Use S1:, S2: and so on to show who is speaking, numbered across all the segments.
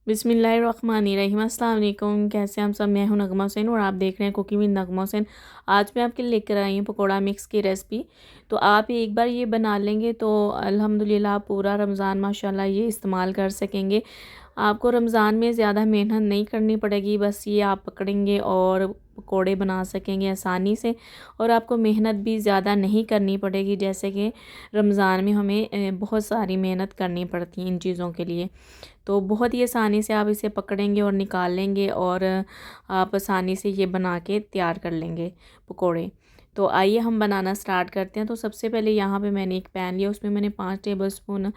S1: बिस्मिल्लाहिर्रहमानिर्रहीम। अस्सलाम वालेकुम। कैसे हैं हम सब। मैं हूं नगमा हुसैन और आप देख रहे हैं कुकिंग विद नगमा हुसैन। आज मैं आपके लिए लेकर आई हूं पकोड़ा मिक्स की रेसिपी। तो आप एक बार ये बना लेंगे तो अल्हम्दुलिल्लाह आप पूरा रमज़ान माशाल्लाह ये इस्तेमाल कर सकेंगे। आपको रमज़ान में ज़्यादा मेहनत नहीं करनी पड़ेगी, बस ये आप पकड़ेंगे और पकोड़े बना सकेंगे आसानी से। और आपको मेहनत भी ज़्यादा नहीं करनी पड़ेगी, जैसे कि रमज़ान में हमें बहुत सारी मेहनत करनी पड़ती है इन चीज़ों के लिए। तो बहुत ही आसानी से आप इसे पकड़ेंगे और निकाल लेंगे और आप आसानी से ये बना के तैयार कर लेंगे पकोड़े। तो आइए हम बनाना स्टार्ट करते हैं। तो सबसे पहले यहाँ पे मैंने एक पैन लिया, उसमें मैंने 5 टेबलस्पून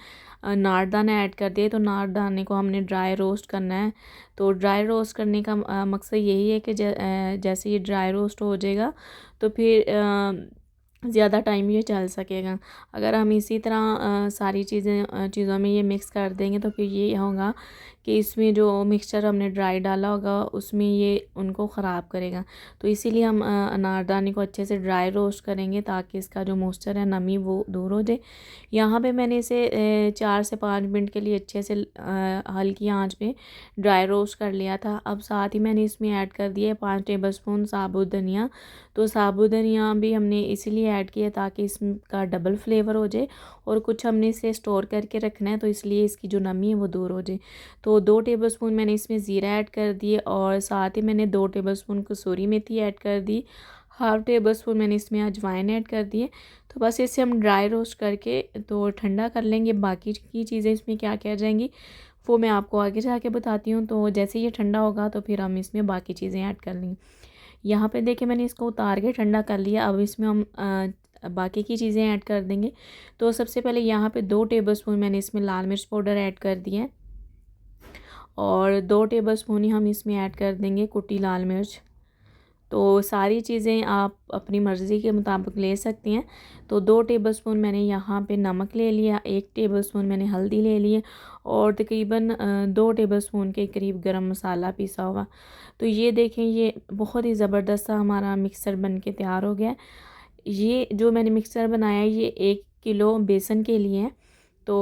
S1: नारदाना ऐड कर दिए। तो नारदाने को हमने ड्राई रोस्ट करना है। तो ड्राई रोस्ट करने का मकसद यही है कि जैसे ये ड्राई रोस्ट हो जाएगा तो फिर ज़्यादा टाइम ये चल सकेगा। अगर हम इसी तरह सारी चीज़ों में ये मिक्स कर देंगे तो फिर ये होगा कि इसमें जो मिक्सचर हमने ड्राई डाला होगा उसमें ये उनको ख़राब करेगा। तो इसीलिए हम अनारदाने को अच्छे से ड्राई रोस्ट करेंगे ताकि इसका जो मॉइस्चर है, नमी, वो दूर हो जाए। यहाँ पे मैंने इसे 4 से 5 मिनट के लिए अच्छे से हल्की आंच पे ड्राई रोस्ट कर लिया था। अब साथ ही मैंने इसमें ऐड कर दिया 5 टेबलस्पून साबुत धनिया। तो साबुत धनिया भी हमने इसीलिए ऐड किया ताकि इसका डबल फ्लेवर हो जाए, और कुछ हमने इसे स्टोर करके रखना है तो इसलिए इसकी जो नमी है वो दूर हो जाए। तो 2 टेबलस्पून मैंने इसमें ज़ीरा ऐड कर दिए और साथ ही मैंने 2 टेबलस्पून कसूरी मेथी ऐड कर दी। हाफ़ टेबलस्पून मैंने इसमें अजवाइन ऐड कर दिए। तो बस इसे हम ड्राई रोस्ट करके तो ठंडा कर लेंगे। बाकी की चीज़ें इसमें क्या क्या जाएंगी वो मैं आपको आगे जाके बताती हूँ। तो जैसे ये ठंडा होगा तो फिर हम इसमें बाकी चीज़ें ऐड कर लेंगे। यहाँ पे देखिए मैंने इसको उतार के ठंडा कर लिया। अब इसमें हम बाकी की चीज़ें ऐड कर देंगे। तो सबसे पहले यहाँ पे 2 टेबलस्पून मैंने इसमें लाल मिर्च पाउडर ऐड कर दिया है, और 2 टेबलस्पून ही हम इसमें ऐड कर देंगे कुटी लाल मिर्च। तो सारी चीज़ें आप अपनी मर्ज़ी के मुताबिक ले सकती हैं। तो 2 टेबलस्पून मैंने यहाँ पे नमक ले लिया, 1 टेबलस्पून मैंने हल्दी ले ली है, और तकरीबन 2 टेबलस्पून के करीब गरम मसाला पीसा हुआ। तो ये देखें, ये बहुत ही ज़बरदस्त सा हमारा मिक्सर बन के तैयार हो गया है। ये जो मैंने मिक्सर बनाया है ये 1 किलो बेसन के लिए है। तो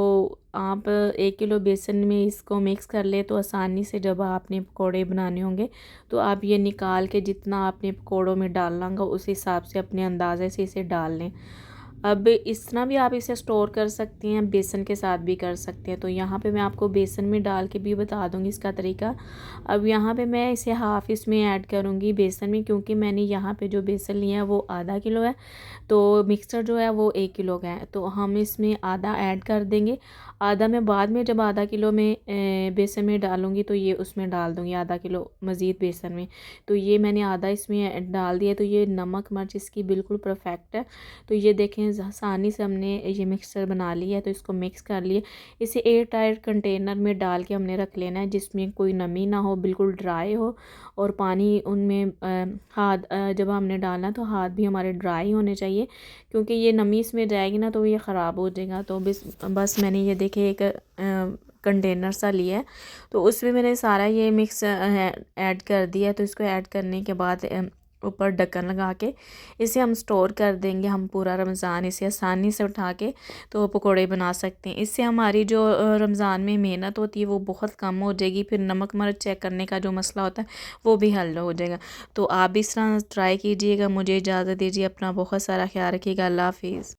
S1: आप 1 किलो बेसन में इसको मिक्स कर ले तो आसानी से जब आपने पकोड़े बनाने होंगे तो आप ये निकाल के जितना आपने पकोड़ों में डालना होगा उस हिसाब से अपने अंदाज़े से इसे डाल लें। अब इस तरह भी आप इसे स्टोर कर सकती हैं, बेसन के साथ भी कर सकते हैं। तो यहाँ पे मैं आपको बेसन में डाल के भी बता दूँगी इसका तरीका। अब यहाँ पे मैं इसे हाफ़ इसमें ऐड करूँगी बेसन में, क्योंकि मैंने यहाँ पे जो बेसन लिया है वो आधा किलो है। तो मिक्सचर जो है वो 1 किलो का है, तो हम इसमें आधा ऐड कर देंगे। आधा मैं बाद में जब आधा किलो में बेसन में डालूँगी तो ये उसमें डाल दूँगी आधा किलो मज़ीद बेसन में। तो ये मैंने आधा इसमें डाल दिया। तो ये नमक मिर्च इसकी बिल्कुल परफेक्ट है। तो ये देखें आसानी से हमने ये मिक्सचर बना लिया है। तो इसको मिक्स कर लिए, इसे एयर टाइट कंटेनर में डाल के हमने रख लेना है जिसमें कोई नमी ना हो, बिल्कुल ड्राई हो। और पानी उनमें जब हमने डालना तो हाथ भी हमारे ड्राई होने चाहिए, क्योंकि ये नमी इसमें जाएगी ना तो ये ख़राब हो जाएगा। तो बस मैंने ये देखे एक कंटेनर सा लिया है, तो उसमें मैंने सारा ये मिक्स ऐड कर दिया। तो इसको ऐड करने के बाद ऊपर ढक्कन लगा के इसे हम स्टोर कर देंगे। हम पूरा रमज़ान इसे आसानी से उठा के तो पकोड़े बना सकते हैं। इससे हमारी जो रमज़ान में मेहनत होती है वो बहुत कम हो जाएगी। फिर नमक मिर्च चेक करने का जो मसला होता है वो भी हल हो जाएगा। तो आप भी इस तरह ट्राई कीजिएगा। मुझे इजाज़त दीजिए। अपना बहुत सारा ख्याल रखिएगा। अल्लाह हाफिज़।